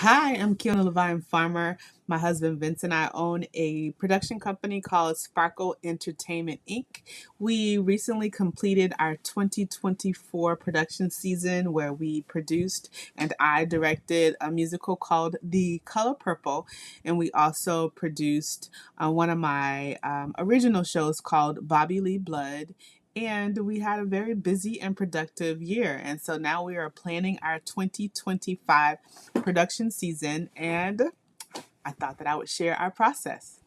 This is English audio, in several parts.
Hi, I'm Kyona Levine Farmer. My husband Vince and I own a production company called Sparkle Entertainment Inc. We recently completed our 2024 production season where we produced and I directed a musical called The Color Purple. And we also produced one of my original shows called Bobby Lee Blood. And we had a very busy and productive year. And so now we are planning our 2025 production season, and I thought that I would share our process.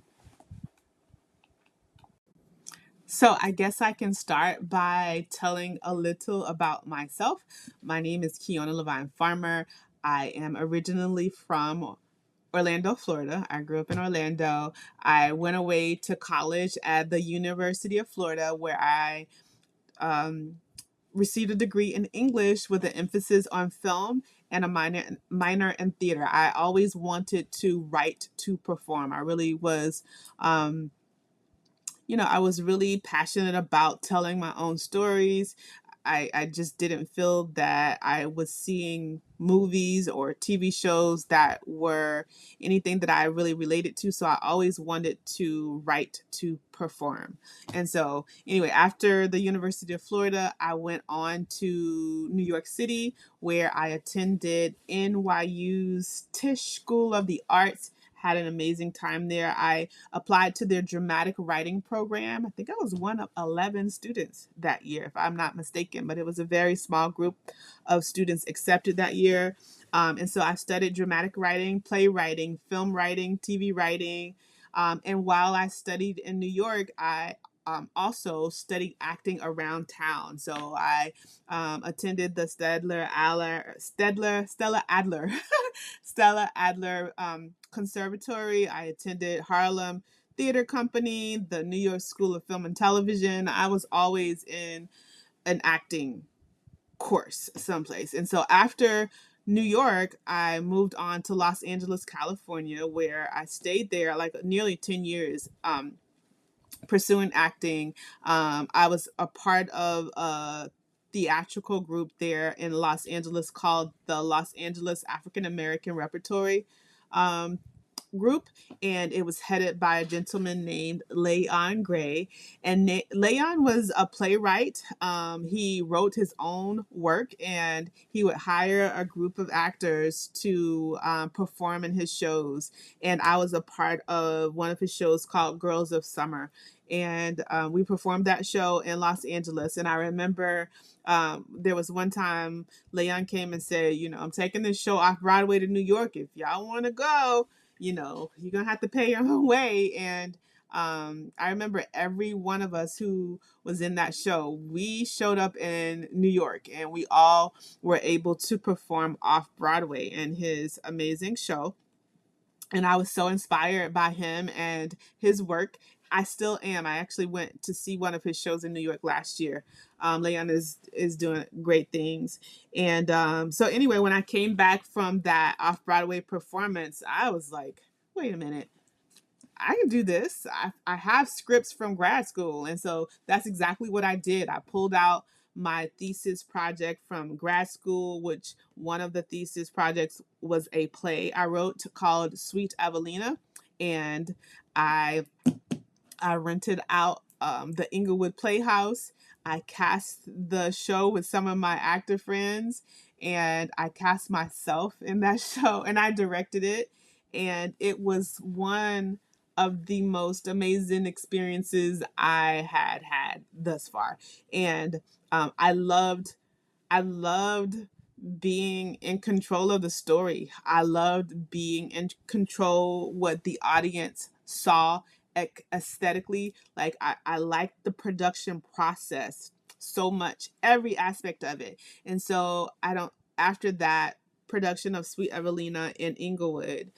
So, I guess I can start by telling a little about myself. My name is Kyona Levine Farmer. I am originally from Orlando, Florida. I grew up in Orlando. I went away to college at the University of Florida, where I um, received a degree in English with an emphasis on film and a minor in theater. I always wanted to write to perform. I really was I was really passionate about telling my own stories. I just didn't feel that I was seeing movies or TV shows that were anything that I really related to. So I always wanted to write to perform. And so, anyway, after the University of Florida, I went on to New York City where I attended NYU's Tisch School of the Arts. Had an amazing time there. I applied to their dramatic writing program. I think I was one of 11 students that year, if I'm not mistaken, but it was a very small group of students accepted that year. And so I studied dramatic writing, playwriting, film writing, TV writing. And while I studied in New York, I also studied acting around town. So I attended the Stella Adler Stella Adler Conservatory. I attended Harlem Theater Company, the New York School of Film and Television. I was always in an acting course someplace. And so after New York, I moved on to Los Angeles, California, where I stayed there like nearly 10 years. Pursuing acting. I was a part of a theatrical group there in Los Angeles called the Los Angeles African American Repertory um, Group, and it was headed by a gentleman named Leon Gray. And Leon was a playwright. He wrote his own work, and he would hire a group of actors to perform in his shows. And I was a part of one of his shows called Girls of Summer. And we performed that show in Los Angeles. And I remember there was one time Leon came and said, I'm taking this show off Broadway to New York. If y'all want to go, you're going to have to pay your own way. And I remember every one of us who was in that show, we showed up in New York and we all were able to perform off Broadway in his amazing show. And I was so inspired by him and his work. I still am. I actually went to see one of his shows in New York last year. Leon is doing great things, and so anyway, when I came back from that off Broadway performance, I was like, "Wait a minute, I can do this. I have scripts from grad school." And so that's exactly what I did. I pulled out my thesis project from grad school, which one of the thesis projects was a play I wrote called Sweet Evelina. And I I rented out the Inglewood Playhouse. I cast the show with some of my actor friends, and I cast myself in that show, and I directed it. And it was one of the most amazing experiences I had thus far. And I loved being in control of the story. I loved being in control what the audience saw aesthetically. Like I liked the production process so much, every aspect of it. And so I don't after that production of Sweet Evelina in Inglewood,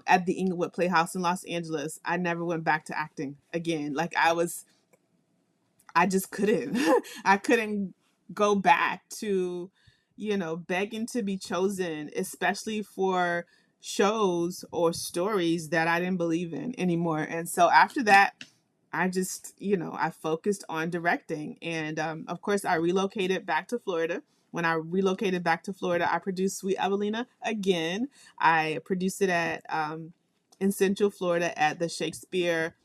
at the Inglewood Playhouse in Los Angeles, I never went back to acting again. Like I just couldn't. I couldn't go back to, begging to be chosen, especially for shows or stories that I didn't believe in anymore. And so after that, I just, I focused on directing. And of course, I relocated back to Florida. When I relocated back to Florida, I produced Sweet Evelina again. I produced it at in Central Florida at the Shakespeare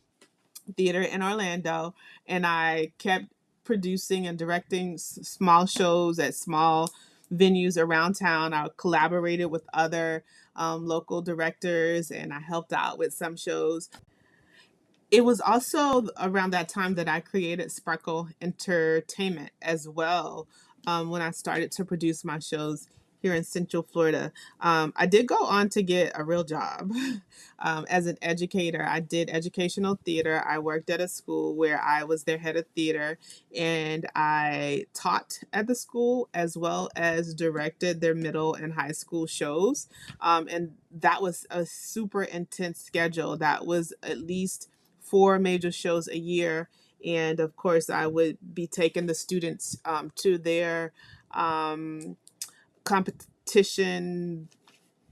Theater in Orlando, and I kept producing and directing small shows at small venues around town. I collaborated with other local directors, and I helped out with some shows. It was also around that time that I created Sparkle Entertainment as well, when I started to produce my shows here in Central Florida. I did go on to get a real job as an educator. I did educational theater. I worked at a school where I was their head of theater, and I taught at the school as well as directed their middle and high school shows. And that was a super intense schedule. That was at least 4 major shows a year. And of course, I would be taking the students to their um, competition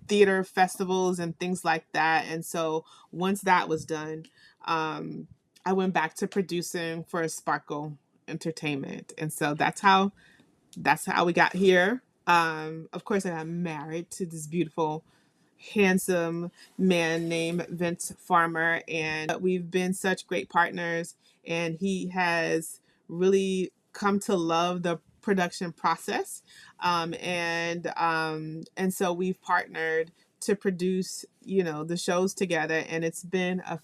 theater festivals and things like that. And so once that was done, I went back to producing for Sparkle Entertainment. And so that's how we got here. Of course, I got married to this beautiful, handsome man named Vince Farmer, and we've been such great partners. And he has really come to love the production process, and so we've partnered to produce, the shows together, and it's been a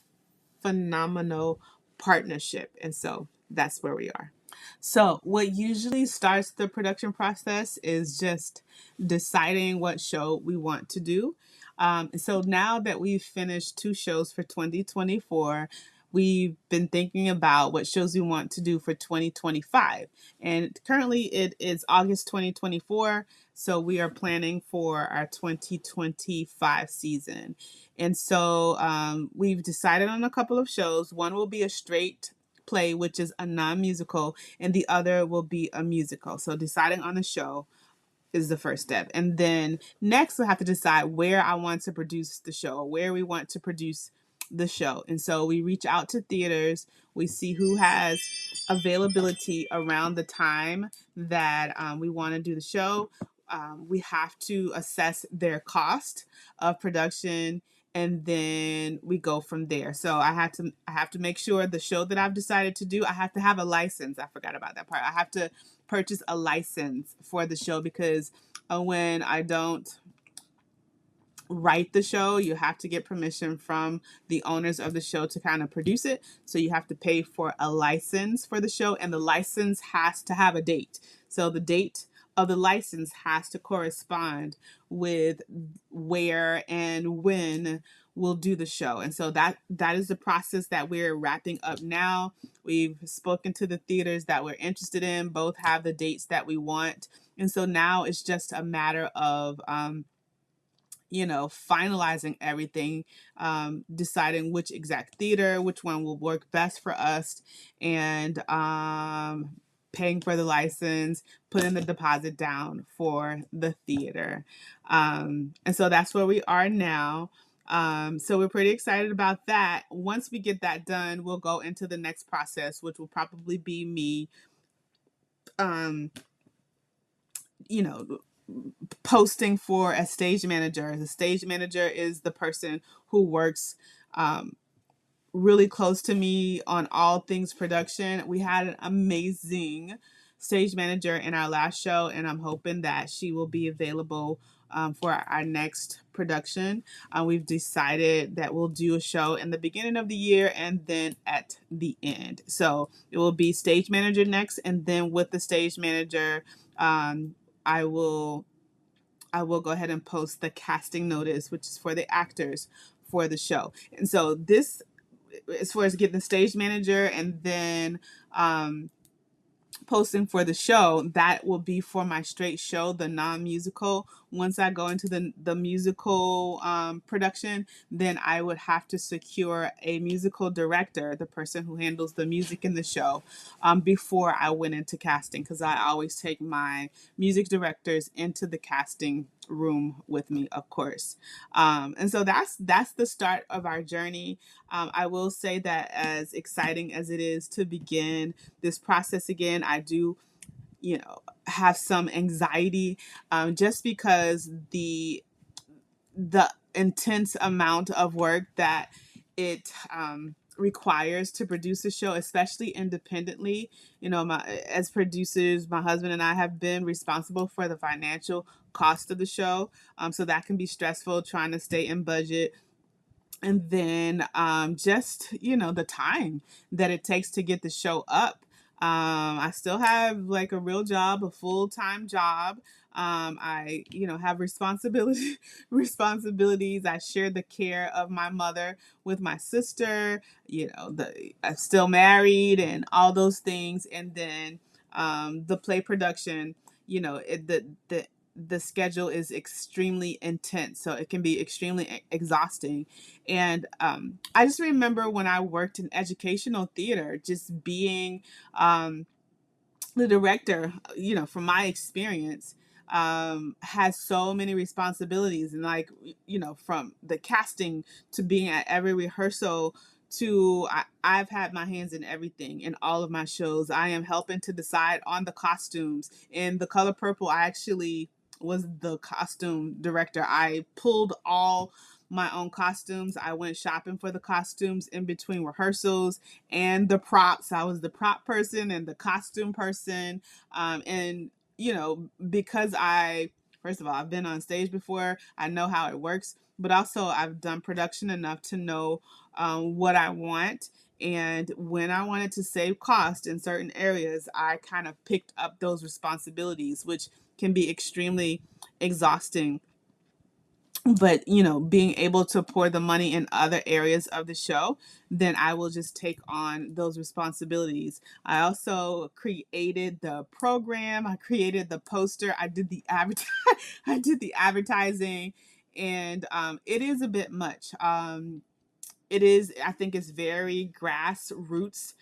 phenomenal partnership. And so that's where we are. So, what usually starts the production process is just deciding what show we want to do. So, now that we've finished 2 shows for 2024, we've been thinking about what shows we want to do for 2025. And currently, it is August 2024. So, we are planning for our 2025 season. And so, we've decided on a couple of shows. One will be a straight play, which is a non-musical, and the other will be a musical. So deciding on a show is the first step. And then next we'll have to decide where I want to produce the show, or where we want to produce the show. And so we reach out to theaters, we see who has availability around the time that we want to do the show. We have to assess their cost of production, and then we go from there. So I have to make sure the show that I've decided to do, I have to have a license. I forgot about that part. I have to purchase a license for the show, because when I don't write the show, you have to get permission from the owners of the show to kind of produce it. So you have to pay for a license for the show, and the license has to have a date. So the date of the license has to correspond with where and when we'll do the show. And so that is the process that we're wrapping up now. We've spoken to the theaters that we're interested in. Both have the dates that we want. And so now it's just a matter of finalizing everything, deciding which exact theater, which one will work best for us, and paying for the license, putting the deposit down for the theater. And so that's where we are now. So we're pretty excited about that. Once we get that done, we'll go into the next process, which will probably be me, um, you know, posting for a stage manager. The stage manager is the person who works really close to me on all things production. We had an amazing stage manager in our last show, and I'm hoping that she will be available for our next production. We've decided that we'll do a show in the beginning of the year and then at the end. So it will be stage manager next, and then with the stage manager, I will go ahead and post the casting notice, which is for the actors for the show. And so this, as far as getting the stage manager and then posting for the show, that will be for my straight show, the non-musical. Once I go into the musical production, then I would have to secure a musical director, the person who handles the music in the show, before I went into casting, because I always take my music directors into the casting room with me, of course. And so that's the start of our journey. I will say that as exciting as it is to begin this process again, I do have some anxiety, just because the intense amount of work that it requires to produce a show, especially independently. As producers, my husband and I have been responsible for the financial cost of the show. So that can be stressful, trying to stay in budget. And then just the time that it takes to get the show up. I still have like a real job, a full-time job. I have responsibilities. I share the care of my mother with my sister. I'm still married and all those things. And then the play production, the schedule is extremely intense, so it can be extremely exhausting. And I just remember when I worked in educational theater, just being the director, from my experience, has so many responsibilities. And like, from the casting to being at every rehearsal to I've had my hands in everything in all of my shows. I am helping to decide on the costumes. In The Color Purple, I actually was the costume director. I pulled all my own costumes. I went shopping for the costumes in between rehearsals and the props. I was the prop person and the costume person. And, because first of all, I've been on stage before, I know how it works, but also I've done production enough to know what I want. And when I wanted to save cost in certain areas, I kind of picked up those responsibilities, which can be extremely exhausting. But being able to pour the money in other areas of the show, then I will just take on those responsibilities. I also created the program, I created the poster, I did the I did the advertising. And it is a bit much. It is, I think it's very grassroots,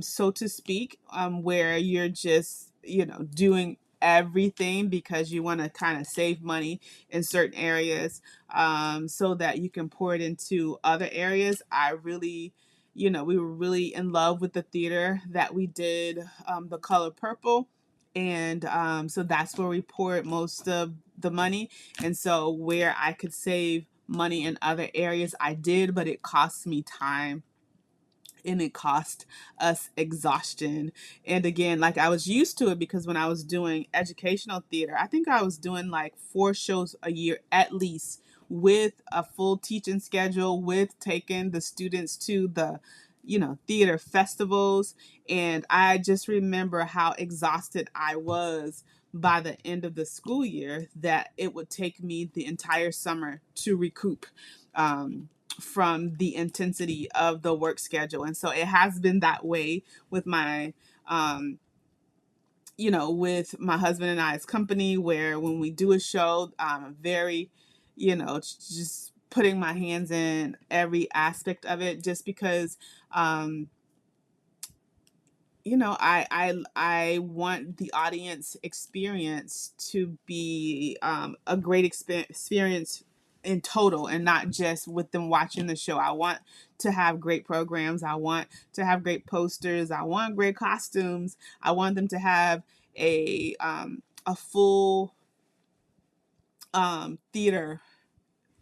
so to speak, where you're just doing everything because you want to kind of save money in certain areas, so that you can pour it into other areas. I really, we were really in love with the theater that we did, The Color Purple. And so that's where we poured most of the money. And so where I could save money in other areas, I did, but it cost me time and it cost us exhaustion. And again, like, I was used to it because when I was doing educational theater, I think I was doing like 4 shows a year at least, with a full teaching schedule, with taking the students to the theater festivals. And I just remember how exhausted I was by the end of the school year, that it would take me the entire summer to recoup, from the intensity of the work schedule. And so it has been that way with um, with my husband and I's company, where when we do a show, very, just putting my hands in every aspect of it, just because, um, I want the audience experience to be a great experience in total, and not just with them watching the show. I want to have great programs. I want to have great posters. I want great costumes. I want them to have a full theater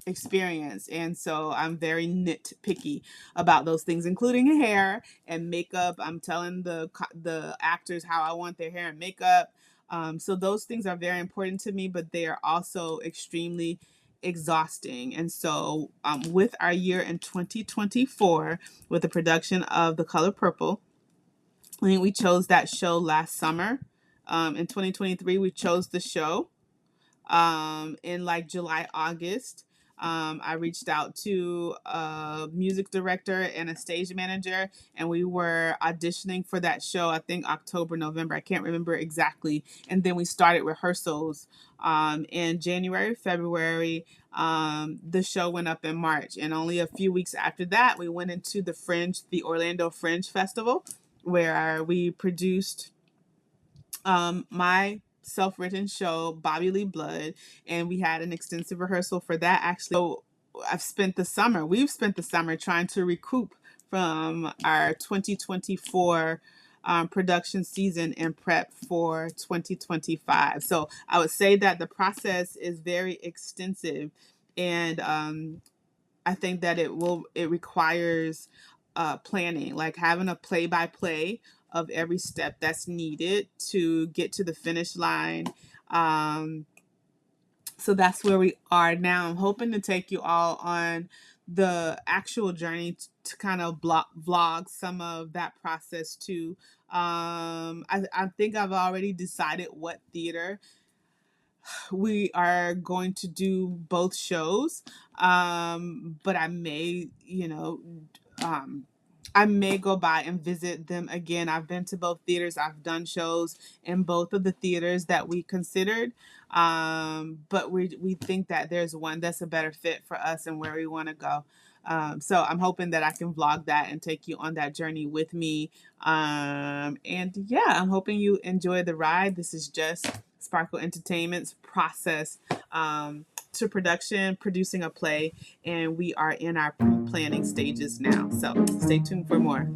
experience. And so I'm very nitpicky about those things, including hair and makeup. I'm telling the actors how I want their hair and makeup. So those things are very important to me, but they are also extremely exhausting. And so, with our year in 2024, with the production of The Color Purple, I think we chose that show last summer. In 2023, we chose the show in like July, August. I reached out to a music director and a stage manager, and we were auditioning for that show, I think October, November. I can't remember exactly. And then we started rehearsals in January, February. The show went up in March. And only a few weeks after that, we went into the Orlando Fringe Festival, where we produced my self-written show, Bobby Lee Blood, and we had an extensive rehearsal for that. Actually, so we've spent the summer trying to recoup from our 2024 production season and prep for 2025. So I would say that the process is very extensive, and I think that it requires planning, like having a play by play of every step that's needed to get to the finish line. Um, so that's where we are now. I'm hoping to take you all on the actual journey to kind of vlog some of that process too. I think I've already decided what theater we are going to do both shows. But I may, um, I may go by and visit them again. I've been to both theaters. I've done shows in both of the theaters that we considered. But we think that there's one that's a better fit for us and where we want to go. So I'm hoping that I can vlog that and take you on that journey with me. And yeah, I'm hoping you enjoy the ride. This is just Sparkle Entertainment's process to production, producing a play, and we are in our planning stages now. So stay tuned for more.